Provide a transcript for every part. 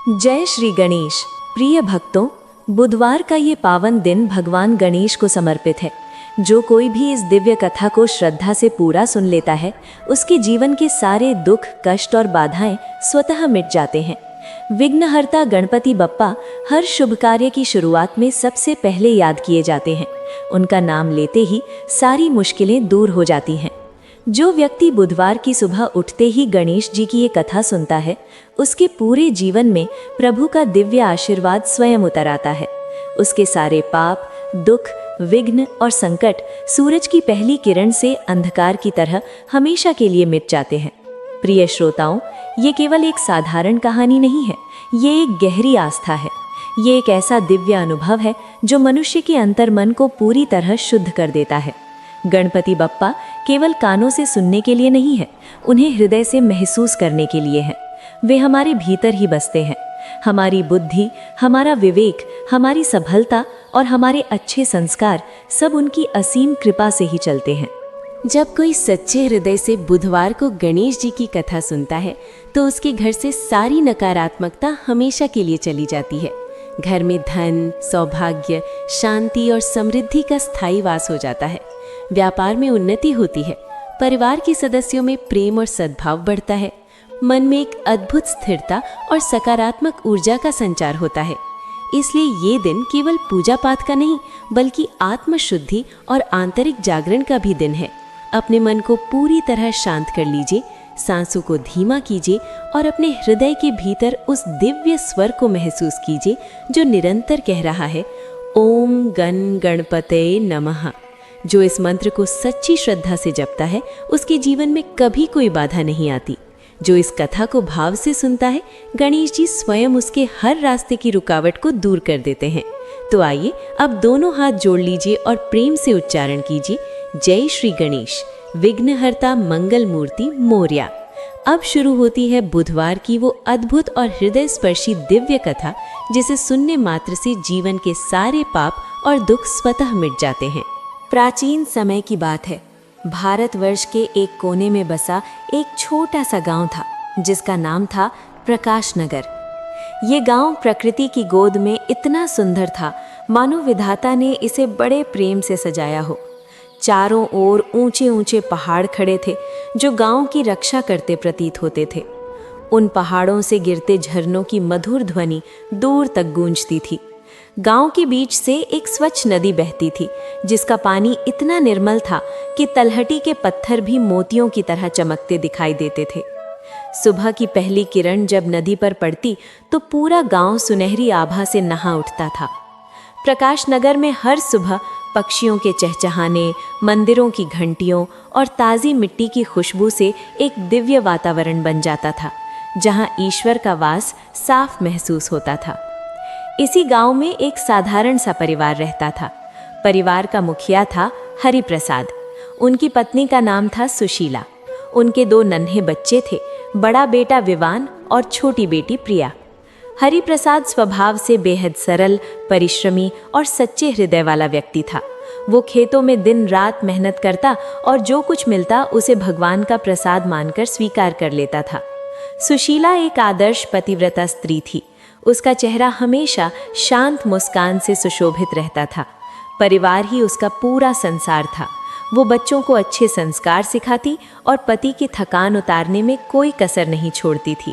जय श्री गणेश। प्रिय भक्तों, बुधवार का ये पावन दिन भगवान गणेश को समर्पित है। जो कोई भी इस दिव्य कथा को श्रद्धा से पूरा सुन लेता है, उसके जीवन के सारे दुख, कष्ट और बाधाएं स्वतः मिट जाते हैं। विघ्नहर्ता गणपति बप्पा हर शुभ कार्य की शुरुआत में सबसे पहले याद किए जाते हैं। उनका नाम लेते ही सारी मुश्किलें दूर हो जाती हैं। जो व्यक्ति बुधवार की सुबह उठते ही गणेश जी की ये कथा सुनता है, उसके पूरे जीवन में प्रभु का दिव्य आशीर्वाद स्वयं उतर आता है। उसके सारे पाप, दुख, विघ्न और संकट सूरज की पहली किरण से अंधकार की तरह हमेशा के लिए मिट जाते हैं। प्रिय श्रोताओं, ये केवल एक साधारण कहानी नहीं है, ये एक गहरी आस्था है। ये एक ऐसा दिव्य अनुभव है जो मनुष्य के अंतर्मन को पूरी तरह शुद्ध कर देता है। गणपति बप्पा केवल कानों से सुनने के लिए नहीं है, उन्हें हृदय से महसूस करने के लिए है। वे हमारे भीतर ही बसते हैं। हमारी बुद्धि, हमारा विवेक, हमारी सफलता और हमारे अच्छे संस्कार सब उनकी असीम कृपा से ही चलते हैं। जब कोई सच्चे हृदय से बुधवार को गणेश जी की कथा सुनता है, तो उसके घर से सारी नकारात्मकता हमेशा के लिए चली जाती है। घर में धन, सौभाग्य, शांति और समृद्धि का स्थायी वास हो जाता है। व्यापार में उन्नति होती है। परिवार के सदस्यों में प्रेम और सद्भाव बढ़ता है। मन में एक अद्भुत स्थिरता और सकारात्मक ऊर्जा का संचार होता है। इसलिए ये दिन केवल पूजा पाठ का नहीं, बल्कि आत्मशुद्धि और आंतरिक जागरण का भी दिन है। अपने मन को पूरी तरह शांत कर लीजिए, सांसों को धीमा कीजिए और अपने हृदय के भीतर उस दिव्य स्वर को महसूस कीजिए जो निरंतर कह रहा है, ओम गण गणपते नमः। जो इस मंत्र को सच्ची श्रद्धा से जपता है, उसके जीवन में कभी कोई बाधा नहीं आती। जो इस कथा को भाव से सुनता है, गणेश जी स्वयं उसके हर रास्ते की रुकावट को दूर कर देते हैं। तो आइए अब दोनों हाथ जोड़ लीजिए और प्रेम से उच्चारण कीजिए, जय श्री गणेश, विघ्नहर्ता मंगल मूर्ति मोरया। अब शुरू होती है बुधवार की वो अद्भुत और हृदय स्पर्शी दिव्य कथा, जिसे सुनने मात्र से जीवन के सारे पाप और दुख स्वतः मिट जाते हैं। प्राचीन समय की बात है। भारतवर्ष के एक कोने में बसा एक छोटा सा गांव था, जिसका नाम था प्रकाश नगर। ये गांव प्रकृति की गोद में इतना सुंदर था, मानो विधाता ने इसे बड़े प्रेम से सजाया हो। चारों ओर ऊंचे ऊंचे पहाड़ खड़े थे, जो गांव की रक्षा करते प्रतीत होते थे। उन पहाड़ों से गिरते झरनों की मधुर ध्वनि दूर तक गूंजती थी। गांव के बीच से एक स्वच्छ नदी बहती थी, जिसका पानी इतना निर्मल था कि तलहटी के पत्थर भी मोतियों की तरह चमकते दिखाई देते थे। सुबह की पहली किरण जब नदी पर पड़ती, तो पूरा गांव सुनहरी आभा से नहा उठता था। प्रकाश नगर में हर सुबह पक्षियों के चहचहाने, मंदिरों की घंटियों और ताज़ी मिट्टी की खुशबू से एक दिव्य वातावरण बन जाता था, जहां ईश्वर का वास साफ महसूस होता था। इसी गांव में एक साधारण सा परिवार रहता था। परिवार का मुखिया था हरि प्रसाद। उनकी पत्नी का नाम था सुशीला। उनके 2 नन्हे बच्चे थे, बड़ा बेटा विवान और छोटी बेटी प्रिया। हरि प्रसाद स्वभाव से बेहद सरल, परिश्रमी और सच्चे हृदय वाला व्यक्ति था। वो खेतों में दिन रात मेहनत करता और जो कुछ मिलता उसे भगवान का प्रसाद मानकर स्वीकार कर लेता था। सुशीला एक आदर्श पतिव्रता स्त्री थी। उसका चेहरा हमेशा शांत मुस्कान से सुशोभित रहता था। परिवार ही उसका पूरा संसार था। वो बच्चों को अच्छे संस्कार सिखाती और पति की थकान उतारने में कोई कसर नहीं छोड़ती थी।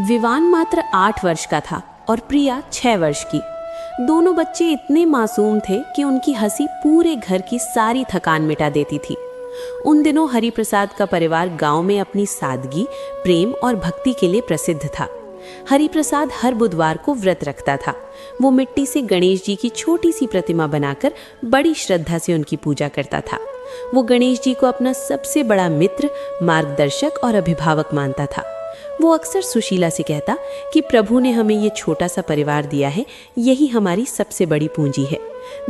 विवान मात्र 8 वर्ष का था और प्रिया 6 वर्ष की। दोनों बच्चे इतने मासूम थे कि उनकी हंसी पूरे घर की सारी थकान मिटा देती थी। उन दिनों हरिप्रसाद का परिवार गांव में अपनी सादगी, प्रेम और भक्ति के लिए प्रसिद्ध था। हरिप्रसाद हर बुधवार को व्रत रखता था। वो मिट्टी से गणेश जी की छोटी सी प्रतिमा बनाकर बड़ी श्रद्धा से उनकी पूजा करता था। वो गणेश जी को अपना सबसे बड़ा मित्र, मार्गदर्शक और अभिभावक मानता था। वो अक्सर सुशीला से कहता कि प्रभु ने हमें ये छोटा सा परिवार दिया है, यही हमारी सबसे बड़ी पूंजी है।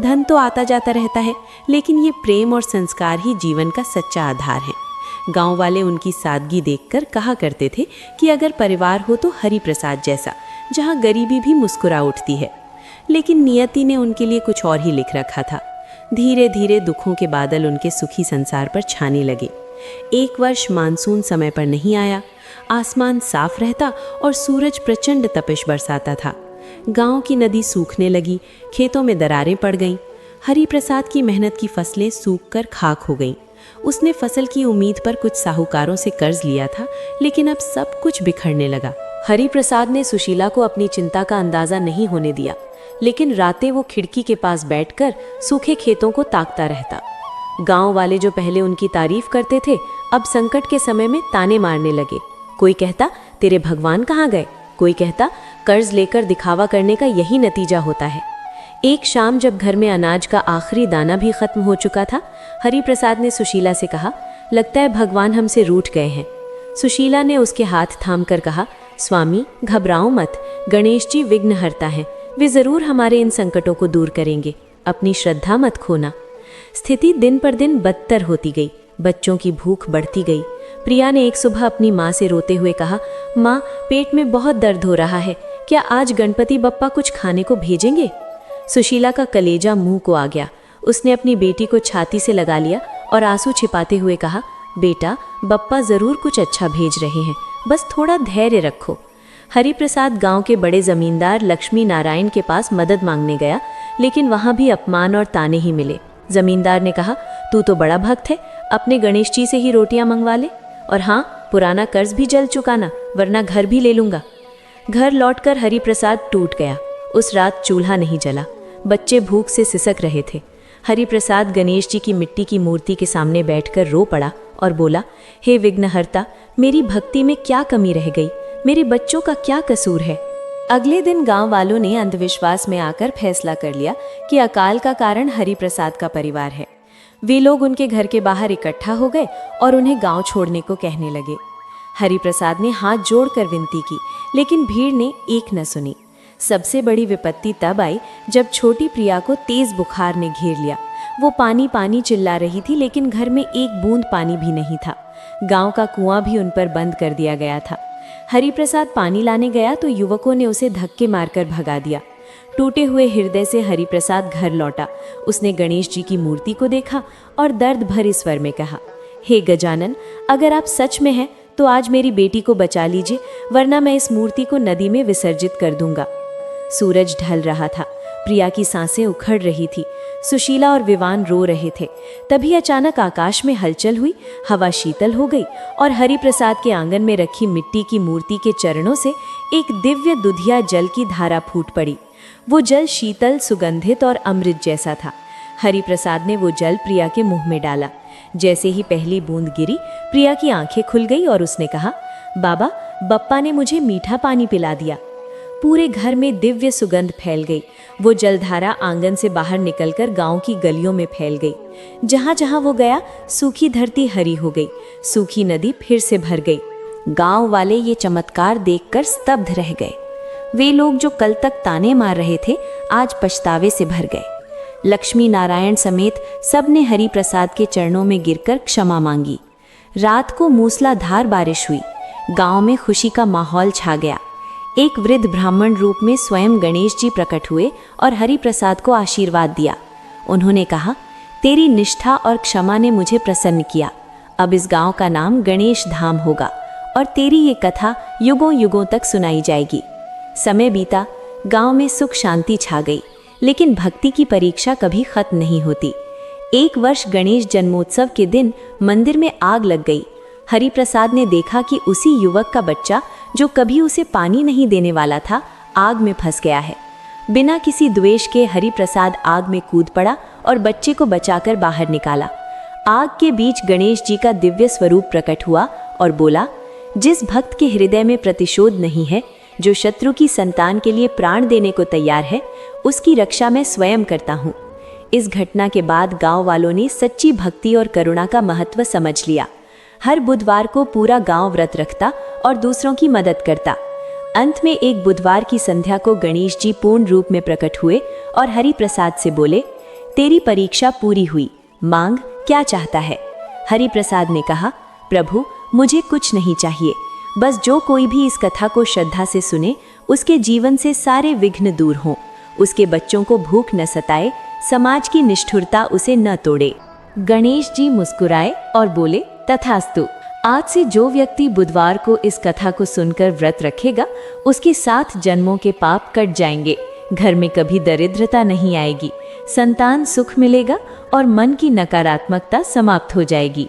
धन तो आता जाता रहता है, लेकिन ये प्रेम और संस्कार ही जीवन का सच्चा आधार है। गांव वाले उनकी सादगी देखकर कहा करते थे कि अगर परिवार हो तो हरि प्रसाद जैसा, जहां गरीबी भी मुस्कुरा उठती है। लेकिन नियति ने उनके लिए कुछ और ही लिख रखा था। धीरे धीरे दुखों के बादल उनके सुखी संसार पर छाने लगे। एक वर्ष मानसून समय पर नहीं आया। आसमान साफ रहता और सूरज प्रचंड तपिश बरसाता था। गांव की नदी सूखने लगी, खेतों में दरारें पड़ गईं। हरिप्रसाद की मेहनत की फसलें सूखकर खाक हो गईं। उसने फसल की उम्मीद पर कुछ साहूकारों से कर्ज लिया था, लेकिन अब सब कुछ बिखरने लगा। हरिप्रसाद ने सुशीला को अपनी चिंता का अंदाजा नहीं होने दिया, लेकिन रातें वो खिड़की के पास बैठकर सूखे खेतों को ताकता रहता। गांव वाले जो पहले उनकी तारीफ करते थे, अब संकट के समय में ताने मारने लगे। कोई कहता तेरे भगवान कहाँ गए, कोई कहता कर्ज लेकर दिखावा करने का यही नतीजा होता है। एक शाम जब घर में अनाज का आखिरी दाना भी खत्म हो चुका था, हरिप्रसाद ने सुशीला से कहा, लगता है भगवान हमसे रूठ गए हैं। सुशीला ने उसके हाथ थामकर कहा, स्वामी घबराओ मत, गणेश जी विघ्नहर्ता हैं, वे जरूर हमारे इन संकटों को दूर करेंगे, अपनी श्रद्धा मत खोना। स्थिति दिन पर दिन बदतर होती गई, बच्चों की भूख बढ़ती गई। प्रिया ने एक सुबह अपनी माँ से रोते हुए कहा, माँ पेट में बहुत दर्द हो रहा है, क्या आज गणपति बप्पा कुछ खाने को भेजेंगे? सुशीला का कलेजा मुंह को आ गया। उसने अपनी बेटी को छाती से लगा लिया और आंसू छिपाते हुए कहा, बेटा बप्पा जरूर कुछ अच्छा भेज रहे हैं, बस थोड़ा धैर्य रखो। हरिप्रसाद गांव के बड़े जमींदार लक्ष्मी नारायण के पास मदद मांगने गया, लेकिन वहां भी अपमान और ताने ही मिले। जमींदार ने कहा, तू तो बड़ा भक्त है, अपने गणेश जी से ही रोटियां मंगवा ले, और हाँ पुराना कर्ज भी जल्द चुकाना, वरना घर भी ले लूंगा। घर लौटकर हरिप्रसाद टूट गया। उस रात चूल्हा नहीं जला, बच्चे भूख से सिसक रहे थे। हरिप्रसाद गणेश जी की मिट्टी की मूर्ति के सामने बैठकर रो पड़ा और बोला, हे विघ्नहर्ता, मेरी भक्ति में क्या कमी रह गई, मेरे बच्चों का क्या कसूर है? अगले दिन गांव वालों ने अंधविश्वास में आकर फैसला कर लिया कि अकाल का कारण हरिप्रसाद का परिवार है। वे लोग उनके घर के बाहर इकट्ठा हो गए और उन्हें गांव छोड़ने को कहने लगे। हरिप्रसाद ने हाथ जोड़कर विनती की, लेकिन भीड़ ने एक न सुनी। सबसे बड़ी विपत्ति तब आई जब छोटी प्रिया को तेज बुखार ने घेर लिया। वो पानी पानी चिल्ला रही थी, लेकिन घर में एक बूंद पानी भी नहीं था। गांव का कुआं भी उन पर बंद कर दिया गया था। हरिप्रसाद पानी लाने गया तो युवकों ने उसे धक्के मारकर भगा दिया। टूटे हुए हृदय से हरिप्रसाद घर लौटा। उसने गणेश जी की मूर्ति को देखा और दर्द भरे स्वर में कहा, हे गजानन, अगर आप सच में हैं तो आज मेरी बेटी को बचा लीजिए, वरना मैं इस मूर्ति को नदी में विसर्जित कर दूंगा। सूरज ढल रहा था, प्रिया की सांसें उखड़ रही थी, सुशीला और विवान रो रहे थे। तभी अचानक आकाश में हलचल हुई, हवा शीतल हो गई और हरिप्रसाद के आंगन में रखी मिट्टी की मूर्ति के चरणों से एक दिव्य दुधिया जल की धारा फूट पड़ी। वो जल शीतल, सुगंधित और अमृत जैसा था। हरिप्रसाद ने वो जल प्रिया के मुंह में डाला। जैसे ही पहली बूंद गिरी, प्रिया की आंखें खुल गई और उसने कहा, बाबा, बप्पा ने मुझे मीठा पानी पिला दिया। पूरे घर में दिव्य सुगंध फैल गई। वो जलधारा आंगन से बाहर निकलकर गांव की गलियों में फैल गई। जहां जहां वो गया, सूखी धरती हरी हो गई, सूखी नदी फिर से भर गई। गांव वाले ये चमत्कार देखकर स्तब्ध रह गए। वे लोग जो कल तक ताने मार रहे थे, आज पछतावे से भर गए। लक्ष्मी नारायण समेत सबने हरिप्रसाद के चरणों में गिरकर क्षमा मांगी। रात को मूसलाधार बारिश हुई। गांव में खुशी का माहौल छा गया। एक वृद्ध ब्राह्मण रूप में स्वयं गणेश जी प्रकट हुए और हरिप्रसाद को आशीर्वाद दिया। उन्होंने कहा, तेरी निष्ठा और क्षमा ने मुझे प्रसन्न किया। अब इस गांव का नाम गणेश धाम होगा और तेरी ये कथा युगों युगों तक सुनाई जाएगी। समय बीता, गांव में सुख शांति छा गई, लेकिन भक्ति की परीक्षा कभी खत्म नहीं होती। एक वर्ष गणेश जन्मोत्सव के दिन मंदिर में आग लग गई। हरिप्रसाद ने देखा कि उसी युवक का बच्चा, जो कभी उसे पानी नहीं देने वाला था, आग में फंस गया है। बिना किसी द्वेष के हरिप्रसाद आग में कूद पड़ा और बच्चे को बचाकर बाहर निकाला। आग के बीच गणेश जी का दिव्य स्वरूप प्रकट हुआ और बोला, जिस भक्त के हृदय में प्रतिशोध नहीं है, जो शत्रु की संतान के लिए प्राण देने को तैयार है, उसकी रक्षा मैं स्वयं करता हूँ। इस घटना के बाद गांव वालों ने सच्ची भक्ति और करुणा का महत्व समझ लिया। हर बुधवार को पूरा गांव व्रत रखता और दूसरों की मदद करता। अंत में एक बुधवार की संध्या को गणेश जी पूर्ण रूप में प्रकट हुए और हरिप्रसाद से बोले, तेरी परीक्षा पूरी हुई, मांग क्या चाहता है? हरिप्रसाद ने कहा, प्रभु, मुझे कुछ नहीं चाहिए, बस जो कोई भी इस कथा को श्रद्धा से सुने, उसके जीवन से सारे विघ्न दूर हों, उसके बच्चों को भूख न सताए, समाज की निष्ठुरता उसे न तोड़े। गणेश जी मुस्कुराए और बोले, तथास्तु। आज से जो व्यक्ति बुधवार को इस कथा को सुनकर व्रत रखेगा, उसके 7 जन्मों के पाप कट जाएंगे, घर में कभी दरिद्रता नहीं आएगी, संतान सुख मिलेगा और मन की नकारात्मकता समाप्त हो जाएगी।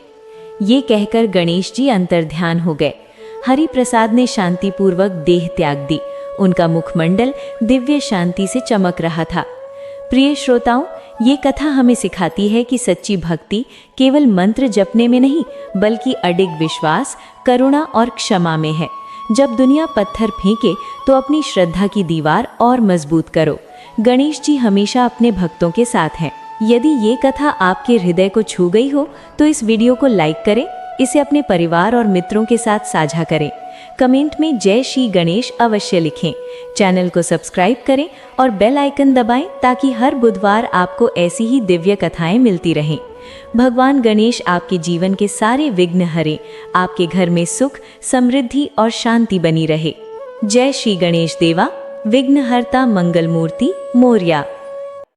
ये कहकर गणेश जी अंतर्ध्यान हो गए। हरि प्रसाद ने शांतिपूर्वक देह त्याग दी। उनका मुखमंडल दिव्य शांति से चमक रहा था। प्रिय श्रोताओं, ये कथा हमें सिखाती है कि सच्ची भक्ति केवल मंत्र जपने में नहीं, बल्कि अडिग विश्वास, करुणा और क्षमा में है। जब दुनिया पत्थर फेंके तो अपनी श्रद्धा की दीवार और मजबूत करो। गणेश जी हमेशा अपने भक्तों के साथ हैं। यदि ये कथा आपके हृदय को छू गई हो तो इस वीडियो को लाइक करें, इसे अपने परिवार और मित्रों के साथ साझा करें। कमेंट में जय श्री गणेश अवश्य लिखें। चैनल को सब्सक्राइब करें और बेल आइकन दबाएं ताकि हर बुधवार आपको ऐसी ही दिव्य कथाएं मिलती रहें। भगवान गणेश आपके जीवन के सारे विघ्न हरें, आपके घर में सुख, समृद्धि और शांति बनी रहे। जय श्री गणेश देवा, विघ्नहर्ता मंगल मूर्ति मोरया।